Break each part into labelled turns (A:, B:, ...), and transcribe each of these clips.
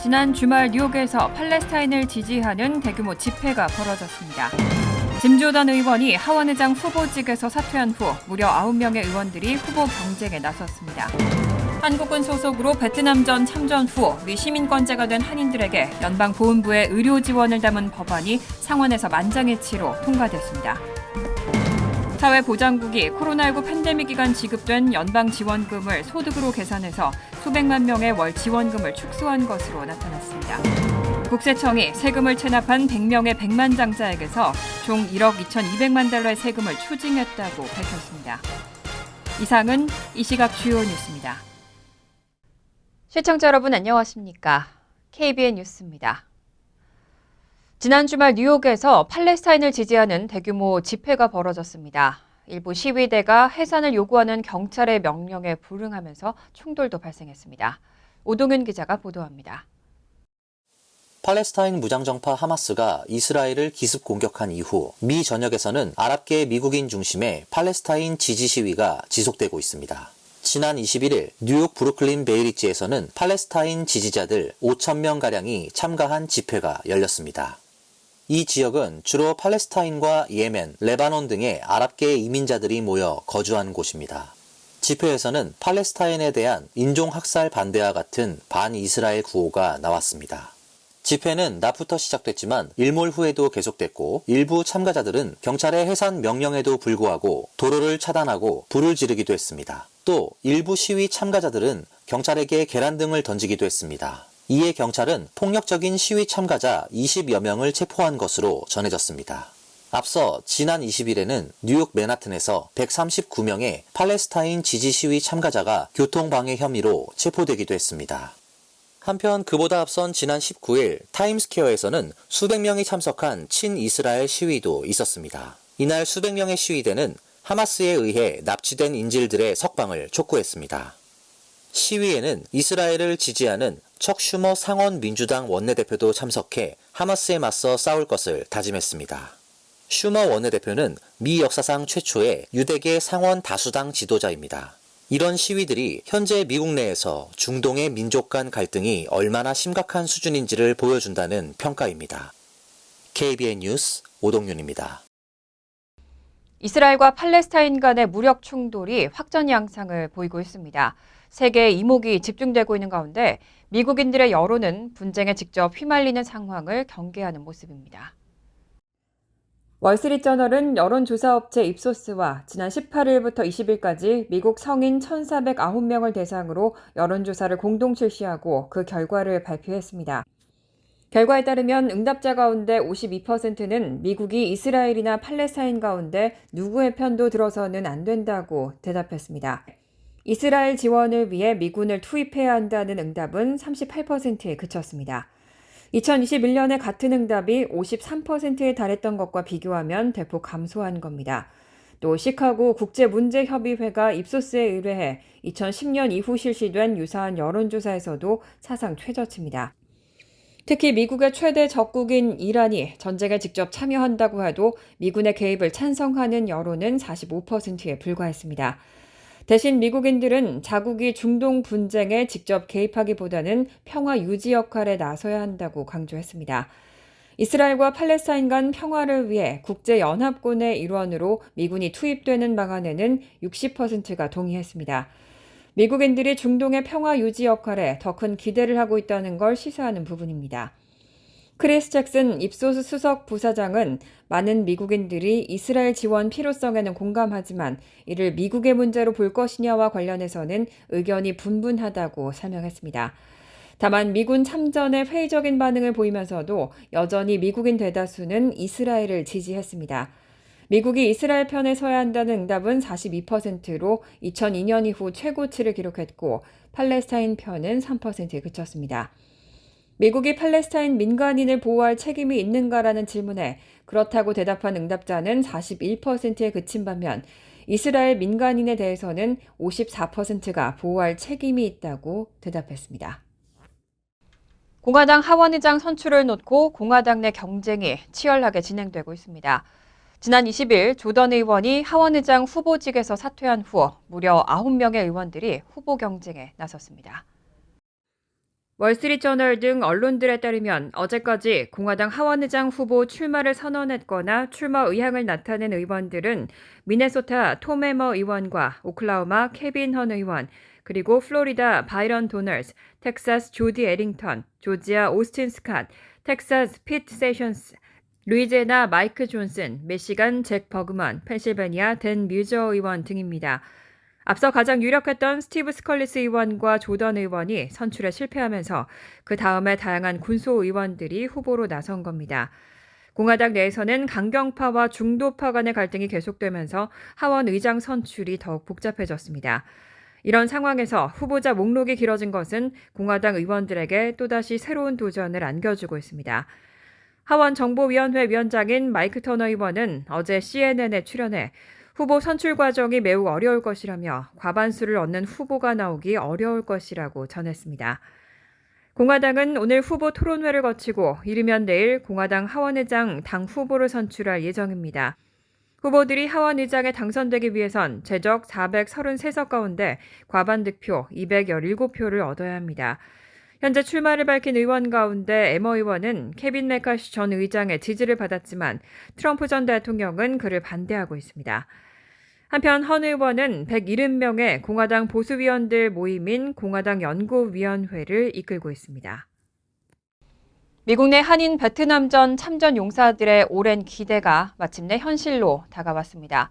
A: 지난 주말 뉴욕에서 팔레스타인을 지지하는 대규모 집회가 벌어졌습니다. 짐 조던 의원이 하원 의장 후보직에서 사퇴한 후 무려 9명의 의원들이 후보 경쟁에 나섰습니다. 한국군 소속으로 베트남전 참전 후 미 시민권자가 된 한인들에게 연방보훈부의 의료 지원을 담은 법안이 상원에서 만장일치로 통과됐습니다. 사회보장국이 코로나19 팬데믹 기간 지급된 연방 지원금을 소득으로 계산해서 수백만 명의 월 지원금을 축소한 것으로 나타났습니다. 국세청이 세금을 체납한 100명의 백만장자에게서 총 1억 2,200만 달러의 세금을 추징했다고 밝혔습니다. 이상은 이 시각 주요 뉴스입니다. 시청자 여러분 안녕하십니까? KBN 뉴스입니다. 지난 주말 뉴욕에서 팔레스타인을 지지하는 대규모 집회가 벌어졌습니다. 일부 시위대가 해산을 요구하는 경찰의 명령에 불응하면서 충돌도 발생했습니다. 오동윤 기자가 보도합니다.
B: 팔레스타인 무장정파 하마스가 이스라엘을 기습 공격한 이후 미 전역에서는 아랍계 미국인 중심의 팔레스타인 지지 시위가 지속되고 있습니다. 지난 21일 뉴욕 브루클린 베이리지에서는 팔레스타인 지지자들 5,000명가량이 참가한 집회가 열렸습니다. 이 지역은 주로 팔레스타인과 예멘, 레바논 등의 아랍계 이민자들이 모여 거주한 곳입니다. 집회에서는 팔레스타인에 대한 인종학살 반대와 같은 반이스라엘 구호가 나왔습니다. 집회는 낮부터 시작됐지만 일몰 후에도 계속됐고 일부 참가자들은 경찰의 해산 명령에도 불구하고 도로를 차단하고 불을 지르기도 했습니다. 또 일부 시위 참가자들은 경찰에게 계란 등을 던지기도 했습니다. 이에 경찰은 폭력적인 시위 참가자 20여 명을 체포한 것으로 전해졌습니다. 앞서 지난 20일에는 뉴욕 맨하튼에서 139명의 팔레스타인 지지 시위 참가자가 교통방해 혐의로 체포되기도 했습니다. 한편 그보다 앞선 지난 19일 타임스퀘어에서는 수백 명이 참석한 친이스라엘 시위도 있었습니다. 이날 수백 명의 시위대는 하마스에 의해 납치된 인질들의 석방을 촉구했습니다. 시위에는 이스라엘을 지지하는 척 슈머 상원 민주당 원내대표도 참석해 하마스에 맞서 싸울 것을 다짐했습니다. 슈머 원내대표는 미 역사상 최초의 유대계 상원 다수당 지도자입니다. 이런 시위들이 현재 미국 내에서 중동의 민족 간 갈등이 얼마나 심각한 수준인지를 보여준다는 평가입니다. KBN 뉴스 오동윤입니다.
A: 이스라엘과 팔레스타인 간의 무력 충돌이 확전 양상을 보이고 있습니다. 세계의 이목이 집중되고 있는 가운데 미국인들의 여론은 분쟁에 직접 휘말리는 상황을 경계하는 모습입니다. 월스트리트저널은 여론조사업체 입소스와 지난 18일부터 20일까지 미국 성인 1,409명을 대상으로 여론조사를 공동 실시하고 그 결과를 발표했습니다. 결과에 따르면 응답자 가운데 52%는 미국이 이스라엘이나 팔레스타인 가운데 누구의 편도 들어서는 안 된다고 대답했습니다. 이스라엘 지원을 위해 미군을 투입해야 한다는 응답은 38%에 그쳤습니다. 2021년에 같은 응답이 53%에 달했던 것과 비교하면 대폭 감소한 겁니다. 또 시카고 국제문제협의회가 입소스에 의뢰해 2010년 이후 실시된 유사한 여론조사에서도 사상 최저치입니다. 특히 미국의 최대 적국인 이란이 전쟁에 직접 참여한다고 해도 미군의 개입을 찬성하는 여론은 45%에 불과했습니다. 대신 미국인들은 자국이 중동 분쟁에 직접 개입하기보다는 평화 유지 역할에 나서야 한다고 강조했습니다. 이스라엘과 팔레스타인 간 평화를 위해 국제연합군의 일원으로 미군이 투입되는 방안에는 60%가 동의했습니다. 미국인들이 중동의 평화 유지 역할에 더 큰 기대를 하고 있다는 걸 시사하는 부분입니다. 크리스 잭슨 입소스 수석 부사장은 많은 미국인들이 이스라엘 지원 필요성에는 공감하지만 이를 미국의 문제로 볼 것이냐와 관련해서는 의견이 분분하다고 설명했습니다. 다만 미군 참전에 회의적인 반응을 보이면서도 여전히 미국인 대다수는 이스라엘을 지지했습니다. 미국이 이스라엘 편에 서야 한다는 응답은 42%로 2002년 이후 최고치를 기록했고 팔레스타인 편은 3%에 그쳤습니다. 미국이 팔레스타인 민간인을 보호할 책임이 있는가라는 질문에 그렇다고 대답한 응답자는 41%에 그친 반면 이스라엘 민간인에 대해서는 54%가 보호할 책임이 있다고 대답했습니다. 공화당 하원의장 선출을 놓고 공화당 내 경쟁이 치열하게 진행되고 있습니다. 지난 20일 조던 의원이 하원의장 후보직에서 사퇴한 후 무려 9명의 의원들이 후보 경쟁에 나섰습니다. 월스트리트저널 등 언론들에 따르면 어제까지 공화당 하원의장 후보 출마를 선언했거나 출마 의향을 나타낸 의원들은 미네소타 톰 해머 의원과 오클라호마 케빈 헌 의원, 그리고 플로리다 바이런 도널스, 텍사스 조디 에링턴, 조지아 오스틴 스캇, 텍사스 핏 세션스, 루이지애나 마이크 존슨, 미시간 잭 버그먼, 펜실베니아 댄 뮤저 의원 등입니다. 앞서 가장 유력했던 스티브 스컬리스 의원과 조던 의원이 선출에 실패하면서 그 다음에 다양한 군소 의원들이 후보로 나선 겁니다. 공화당 내에서는 강경파와 중도파 간의 갈등이 계속되면서 하원 의장 선출이 더욱 복잡해졌습니다. 이런 상황에서 후보자 목록이 길어진 것은 공화당 의원들에게 또다시 새로운 도전을 안겨주고 있습니다. 하원 정보위원회 위원장인 마이크 터너 의원은 어제 CNN에 출연해 후보 선출 과정이 매우 어려울 것이라며 과반수를 얻는 후보가 나오기 어려울 것이라고 전했습니다. 공화당은 오늘 후보 토론회를 거치고 이르면 내일 공화당 하원의장 당 후보를 선출할 예정입니다. 후보들이 하원의장에 당선되기 위해선 제적 433석 가운데 과반 득표 217표를 얻어야 합니다. 현재 출마를 밝힌 의원 가운데 에머 의원은 케빈 메카시 전 의장의 지지를 받았지만 트럼프 전 대통령은 그를 반대하고 있습니다. 한편 헌 의원은 170명의 공화당 보수위원들 모임인 공화당 연구위원회를 이끌고 있습니다. 미국 내 한인 베트남전 참전 용사들의 오랜 기대가 마침내 현실로 다가왔습니다.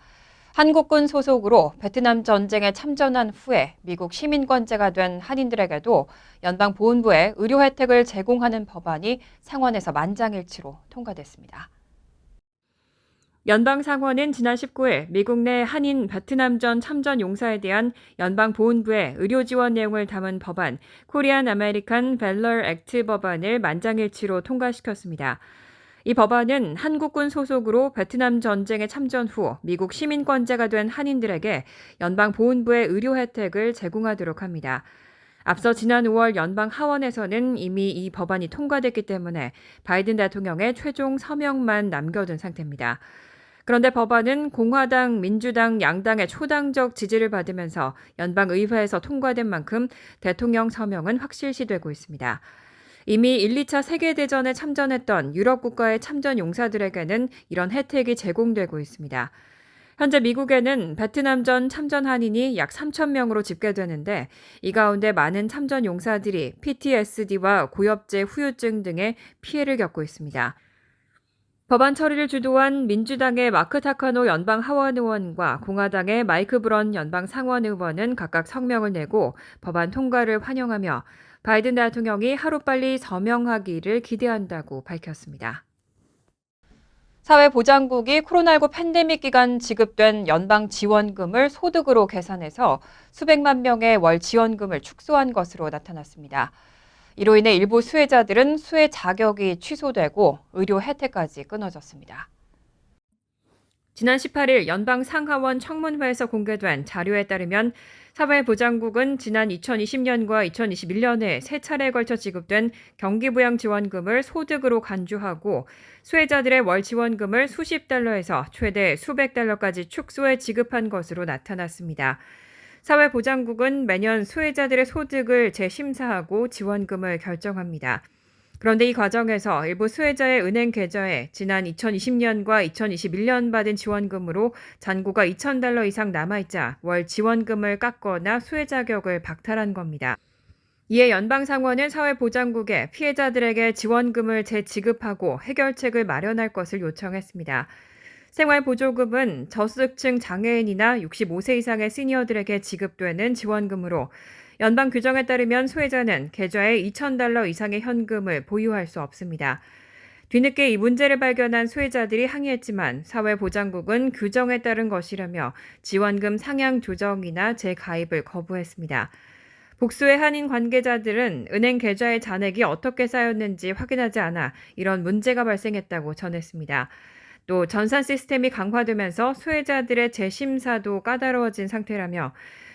A: 한국군 소속으로 베트남 전쟁에 참전한 후에 미국 시민권자가 된 한인들에게도 연방보훈부에 의료 혜택을 제공하는 법안이 상원에서 만장일치로 통과됐습니다. 연방상원은 지난 19일 미국 내 한인 베트남전 참전 용사에 대한 연방보훈부의 의료 지원 내용을 담은 법안 코리안 아메리칸 밸러 액트 법안을 만장일치로 통과시켰습니다. 이 법안은 한국군 소속으로 베트남 전쟁에 참전 후 미국 시민권자가 된 한인들에게 연방보훈부의 의료 혜택을 제공하도록 합니다. 앞서 지난 5월 연방 하원에서는 이미 이 법안이 통과됐기 때문에 바이든 대통령의 최종 서명만 남겨둔 상태입니다. 그런데 법안은 공화당, 민주당 양당의 초당적 지지를 받으면서 연방의회에서 통과된 만큼 대통령 서명은 확실시되고 있습니다. 이미 1, 2차 세계대전에 참전했던 유럽 국가의 참전 용사들에게는 이런 혜택이 제공되고 있습니다. 현재 미국에는 베트남전 참전 한인이 약 3천 명으로 집계되는데 이 가운데 많은 참전 용사들이 PTSD와 고엽제 후유증 등의 피해를 겪고 있습니다. 법안 처리를 주도한 민주당의 마크 타카노 연방 하원 의원과 공화당의 마이크 브런 연방 상원 의원은 각각 성명을 내고 법안 통과를 환영하며 바이든 대통령이 하루빨리 서명하기를 기대한다고 밝혔습니다. 사회보장국이 코로나19 팬데믹 기간 지급된 연방 지원금을 소득으로 계산해서 수백만 명의 월 지원금을 축소한 것으로 나타났습니다. 이로 인해 일부 수혜자들은 수혜 자격이 취소되고 의료 혜택까지 끊어졌습니다. 지난 18일 연방 상하원 청문회에서 공개된 자료에 따르면 사회보장국은 지난 2020년과 2021년에 세 차례에 걸쳐 지급된 경기부양지원금을 소득으로 간주하고 수혜자들의 월 지원금을 수십 달러에서 최대 수백 달러까지 축소해 지급한 것으로 나타났습니다. 사회보장국은 매년 수혜자들의 소득을 재심사하고 지원금을 결정합니다. 그런데 이 과정에서 일부 수혜자의 은행 계좌에 지난 2020년과 2021년 받은 지원금으로 잔고가 $2,000 이상 남아있자 월 지원금을 깎거나 수혜 자격을 박탈한 겁니다. 이에 연방상원은 사회보장국에 피해자들에게 지원금을 재지급하고 해결책을 마련할 것을 요청했습니다. 생활보조금은 저소득층 장애인이나 65세 이상의 시니어들에게 지급되는 지원금으로 연방 규정에 따르면 수혜자는 계좌에 $2,000 이상의 현금을 보유할 수 없습니다. 뒤늦게 이 문제를 발견한 수혜자들이 항의했지만 사회보장국은 규정에 따른 것이라며 지원금 상향 조정이나 재가입을 거부했습니다. 복수의 한인 관계자들은 은행 계좌의 잔액이 어떻게 쌓였는지 확인하지 않아 이런 문제가 발생했다고 전했습니다. 또 전산 시스템이 강화되면서 수혜자들의 재심사도 까다로워진 상태라며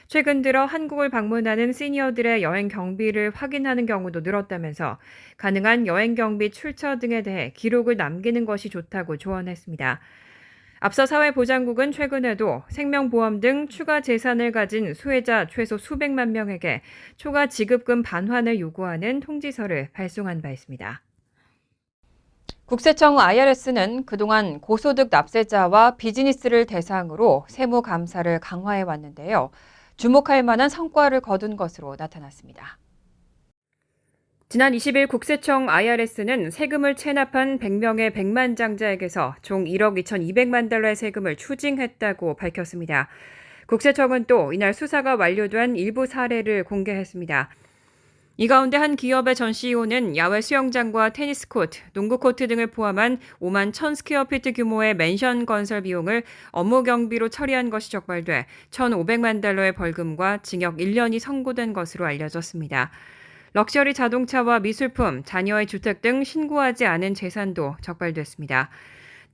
A: 최근 들어 한국을 방문하는 시니어들의 여행 경비를 확인하는 경우도 늘었다면서 가능한 여행 경비 출처 등에 대해 기록을 남기는 것이 좋다고 조언했습니다. 앞서 사회보장국은 최근에도 생명보험 등 추가 재산을 가진 수혜자 최소 수백만 명에게 초과 지급금 반환을 요구하는 통지서를 발송한 바 있습니다. 국세청 IRS는 그동안 고소득 납세자와 비즈니스를 대상으로 세무 감사를 강화해 왔는데요. 주목할 만한 성과를 거둔 것으로 나타났습니다. 지난 20일 국세청 IRS는 세금을 체납한 100명의 백만장자에게서 총 1억 2,200만 달러의 세금을 추징했다고 밝혔습니다. 국세청은 또 이날 수사가 완료된 일부 사례를 공개했습니다. 이 가운데 한 기업의 전 CEO는 야외 수영장과 테니스 코트, 농구 코트 등을 포함한 5만 1,000스퀘어피트 규모의 맨션 건설 비용을 업무 경비로 처리한 것이 적발돼 1,500만 달러의 벌금과 징역 1년이 선고된 것으로 알려졌습니다. 럭셔리 자동차와 미술품, 자녀의 주택 등 신고하지 않은 재산도 적발됐습니다.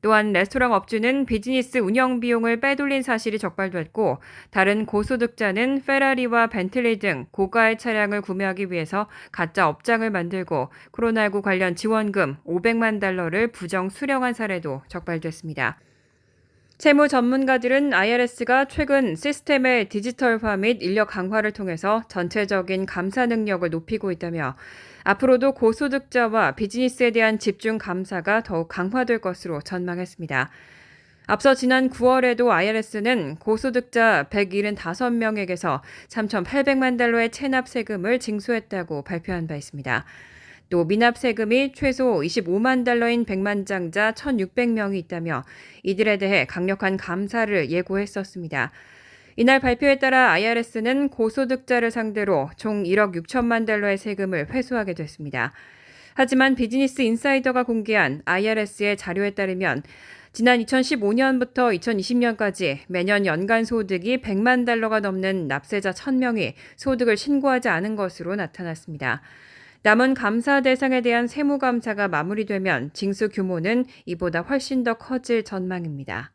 A: 또한 레스토랑 업주는 비즈니스 운영 비용을 빼돌린 사실이 적발됐고 다른 고소득자는 페라리와 벤틀리 등 고가의 차량을 구매하기 위해서 가짜 업장을 만들고 코로나19 관련 지원금 500만 달러를 부정 수령한 사례도 적발됐습니다. 채무 전문가들은 IRS가 최근 시스템의 디지털화 및 인력 강화를 통해서 전체적인 감사 능력을 높이고 있다며 앞으로도 고소득자와 비즈니스에 대한 집중 감사가 더욱 강화될 것으로 전망했습니다. 앞서 지난 9월에도 IRS는 고소득자 175명에게서 3,800만 달러의 체납 세금을 징수했다고 발표한 바 있습니다. 또 미납 세금이 최소 25만 달러인 백만장자 1,600명이 있다며 이들에 대해 강력한 감사를 예고했었습니다. 이날 발표에 따라 IRS는 고소득자를 상대로 총 1억 6천만 달러의 세금을 회수하게 됐습니다. 하지만 비즈니스 인사이더가 공개한 IRS의 자료에 따르면 지난 2015년부터 2020년까지 매년 연간 소득이 100만 달러가 넘는 납세자 1,000명이 소득을 신고하지 않은 것으로 나타났습니다. 남은 감사 대상에 대한 세무감사가 마무리되면 징수 규모는 이보다 훨씬 더 커질 전망입니다.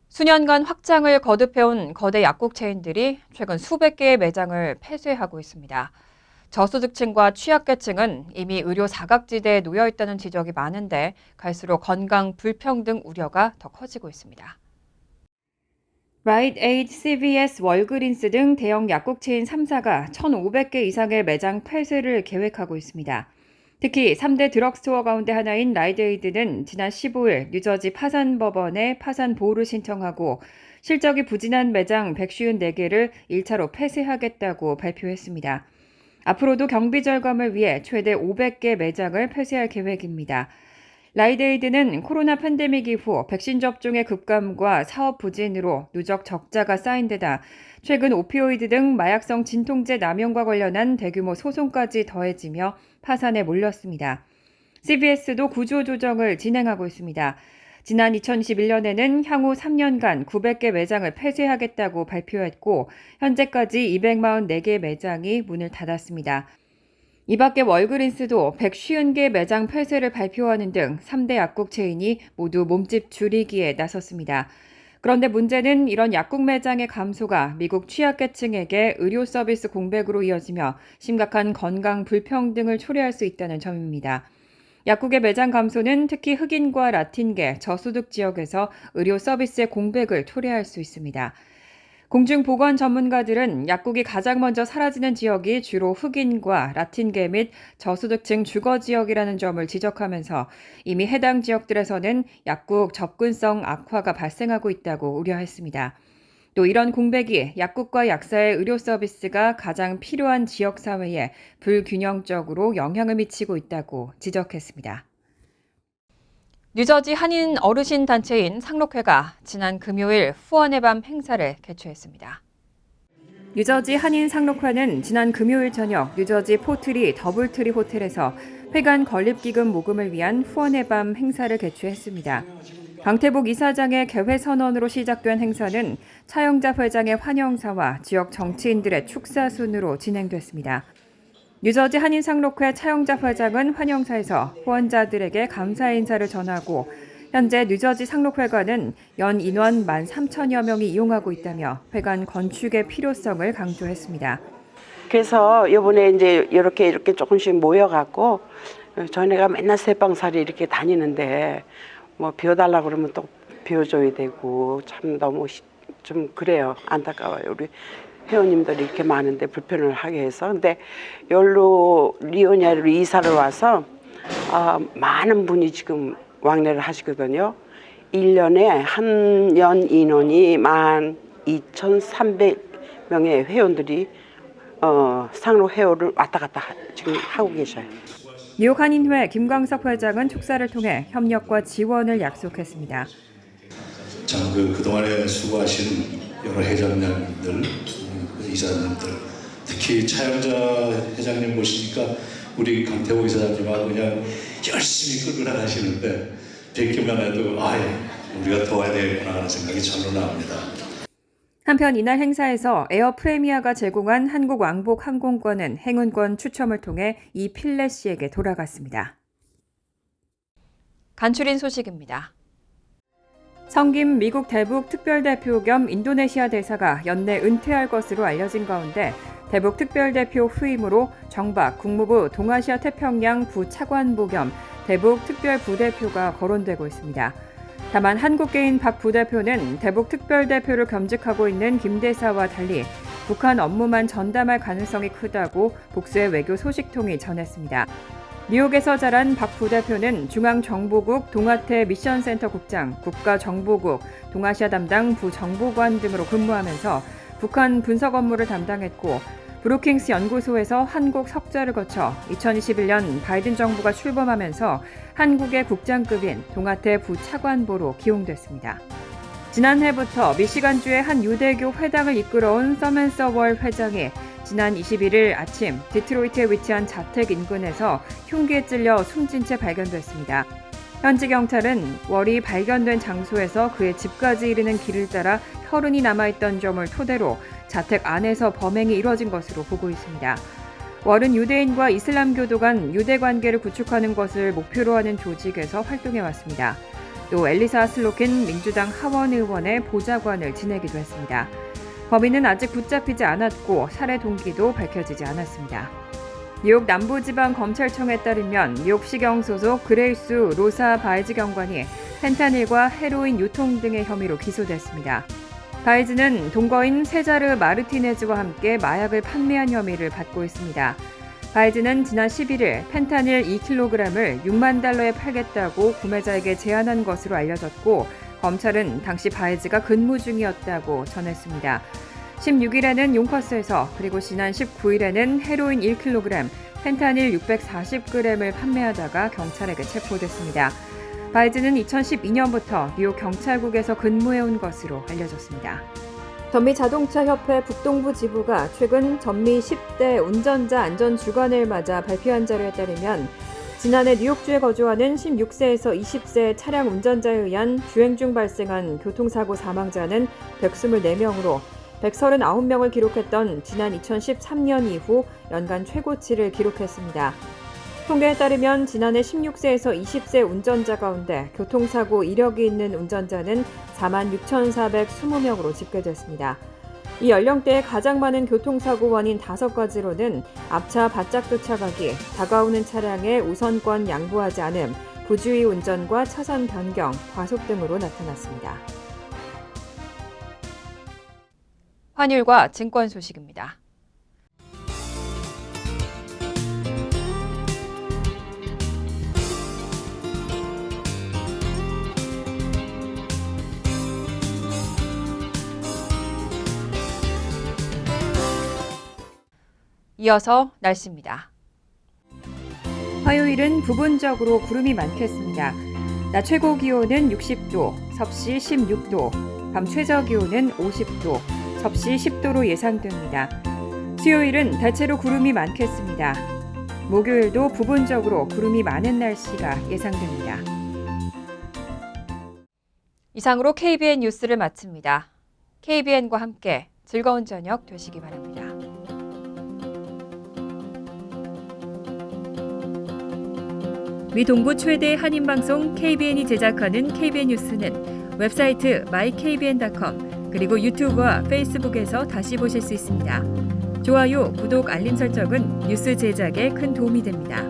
A: 수년간 확장을 거듭해온 거대 약국 체인들이 최근 수백 개의 매장을 폐쇄하고 있습니다. 저소득층과 취약계층은 이미 의료 사각지대에 놓여 있다는 지적이 많은데 갈수록 건강 불평등 우려가 더 커지고 있습니다. 라이트 에이드, CVS, 월그린스 등 대형 약국 체인 3사가 1,500개 이상의 매장 폐쇄를 계획하고 있습니다. 특히 3대 드럭스토어 가운데 하나인 라이트 에이드는 지난 15일 뉴저지 파산법원에 파산 보호를 신청하고 실적이 부진한 매장 154개를 1차로 폐쇄하겠다고 발표했습니다. 앞으로도 경비 절감을 위해 최대 500개 매장을 폐쇄할 계획입니다. 라이트에이드는 코로나 팬데믹 이후 백신 접종의 급감과 사업 부진으로 누적 적자가 쌓인 데다 최근 오피오이드 등 마약성 진통제 남용과 관련한 대규모 소송까지 더해지며 파산에 몰렸습니다. CVS도 구조조정을 진행하고 있습니다. 지난 2021년에는 향후 3년간 900개 매장을 폐쇄하겠다고 발표했고 현재까지 244개 매장이 문을 닫았습니다. 이 밖에 월그린스도 150개 매장 폐쇄를 발표하는 등 3대 약국 체인이 모두 몸집 줄이기에 나섰습니다. 그런데 문제는 이런 약국 매장의 감소가 미국 취약계층에게 의료 서비스 공백으로 이어지며 심각한 건강 불평등을 초래할 수 있다는 점입니다. 약국의 매장 감소는 특히 흑인과 라틴계, 저소득 지역에서 의료 서비스의 공백을 초래할 수 있습니다. 공중보건 전문가들은 약국이 가장 먼저 사라지는 지역이 주로 흑인과 라틴계 및 저소득층 주거지역이라는 점을 지적하면서 이미 해당 지역들에서는 약국 접근성 악화가 발생하고 있다고 우려했습니다. 또 이런 공백이 약국과 약사의 의료 서비스가 가장 필요한 지역사회에 불균형적으로 영향을 미치고 있다고 지적했습니다. 뉴저지 한인 어르신 단체인 상록회가 지난 금요일 후원의 밤 행사를 개최했습니다. 뉴저지 한인 상록회는 지난 금요일 저녁 뉴저지 포트리 더블트리 호텔에서 회관 건립기금 모금을 위한 후원의 밤 행사를 개최했습니다. 강태복 이사장의 개회 선언으로 시작된 행사는 차영자 회장의 환영사와 지역 정치인들의 축사 순으로 진행됐습니다. 뉴저지 한인 상록회 차영자 회장은 환영사에서 후원자들에게 감사 인사를 전하고 현재 뉴저지 상록회관은 연 인원 13,000여 명이 이용하고 있다며 회관 건축의 필요성을 강조했습니다.
C: 그래서 이번에 이제 이렇게 조금씩 모여갖고 전에가 맨날 새방살이 이렇게 다니는데 뭐 비워달라 그러면 또 비워줘야 되고 참 너무 좀 그래요. 안타까워요. 우리 회원님들이 이렇게 많은데 불편을 하게 해서. 근데 여기로 리오냐로 이사를 와서 많은 분이 지금 왕래를 하시거든요. 1년에 한 년 인원이 12,300명의 회원들이 상로 회원을 왔다 갔다 지금 하고 계셔요.
A: 뉴욕 한인회 김광석 회장은 축사를 통해 협력과 지원을 약속했습니다.
D: 참 그동안에 수고하신 여러 회장님들, 이사님들, 특히 차영자 회장님 보시니까 우리 강태호 이사장님하고 그냥 열심히 끌고 나가시는데 뵙기만 해도 우리가 도와야 되겠구나 하는 생각이 절로 납니다.
A: 한편 이날 행사에서 에어 프레미아가 제공한 한국 왕복 항공권은 행운권 추첨을 통해 이 필렛 씨에게 돌아갔습니다. 간추린 소식입니다. 성김 미국 대북 특별대표 겸 인도네시아 대사가 연내 은퇴할 것으로 알려진 가운데 대북 특별대표 후임으로 정박 국무부 동아시아 태평양 부차관보 겸 대북 특별부대표가 거론되고 있습니다. 다만 한국계인 박 부대표는 대북 특별대표를 겸직하고 있는 김 대사와 달리 북한 업무만 전담할 가능성이 크다고 복수의 외교 소식통이 전했습니다. 뉴욕에서 자란 박 부대표는 중앙정보국 동아태 미션센터 국장, 국가정보국, 동아시아 담당 부정보관 등으로 근무하면서 북한 분석 업무를 담당했고 브루킹스 연구소에서 한국 석좌를 거쳐 2021년 바이든 정부가 출범하면서 한국의 국장급인 동아태 부차관보로 기용됐습니다. 지난해부터 미시간주의 한 유대교 회당을 이끌어온 서맨서 월 회장이 지난 21일 아침 디트로이트에 위치한 자택 인근에서 흉기에 찔려 숨진 채 발견됐습니다. 현지 경찰은 월이 발견된 장소에서 그의 집까지 이르는 길을 따라 혈흔이 남아있던 점을 토대로 자택 안에서 범행이 이뤄진 것으로 보고 있습니다. 월은 유대인과 이슬람교도 간 유대 관계를 구축하는 것을 목표로 하는 조직에서 활동해왔습니다. 또 엘리사 슬로킨 민주당 하원 의원의 보좌관을 지내기도 했습니다. 범인은 아직 붙잡히지 않았고 살해 동기도 밝혀지지 않았습니다. 뉴욕 남부지방검찰청에 따르면 뉴욕시경 소속 그레이스 로사 바이즈 경관이 펜타닐과 헤로인 유통 등의 혐의로 기소됐습니다. 바이즈는 동거인 세자르 마르티네즈와 함께 마약을 판매한 혐의를 받고 있습니다. 바이즈는 지난 11일 펜타닐 2kg을 6만 달러에 팔겠다고 구매자에게 제안한 것으로 알려졌고 검찰은 당시 바이즈가 근무 중이었다고 전했습니다. 16일에는 용커스에서 그리고 지난 19일에는 헤로인 1kg, 펜타닐 640g을 판매하다가 경찰에게 체포됐습니다. 바이즈는 2012년부터 뉴욕 경찰국에서 근무해온 것으로 알려졌습니다. 전미자동차협회 북동부 지부가 최근 전미 10대 운전자 안전주간을 맞아 발표한 자료에 따르면 지난해 뉴욕주에 거주하는 16세에서 20세 차량 운전자에 의한 주행 중 발생한 교통사고 사망자는 124명으로 139명을 기록했던 지난 2013년 이후 연간 최고치를 기록했습니다. 통계에 따르면 지난해 16세에서 20세 운전자 가운데 교통사고 이력이 있는 운전자는 46,420명으로 집계됐습니다. 이 연령대에 가장 많은 교통사고 원인 5가지로는 앞차 바짝 쫓아가기, 다가오는 차량에 우선권 양보하지 않음, 부주의 운전과 차선 변경, 과속 등으로 나타났습니다. 환율과 증권 소식입니다. 이어서 날씨입니다. 화요일은 부분적으로 구름이 많겠습니다. 낮 최고 기온은 60도, 섭씨 16도, 밤 최저 기온은 50도, 섭씨 10도로 예상됩니다. 수요일은 대체로 구름이 많겠습니다. 목요일도 부분적으로 구름이 많은 날씨가 예상됩니다. 이상으로 KBN 뉴스를 마칩니다. KBN과 함께 즐거운 저녁 되시기 바랍니다. 미 동부 최대 한인방송 KBN이 제작하는 KBN 뉴스는 웹사이트 mykbn.com 그리고 유튜브와 페이스북에서 다시 보실 수 있습니다. 좋아요, 구독, 알림 설정은 뉴스 제작에 큰 도움이 됩니다.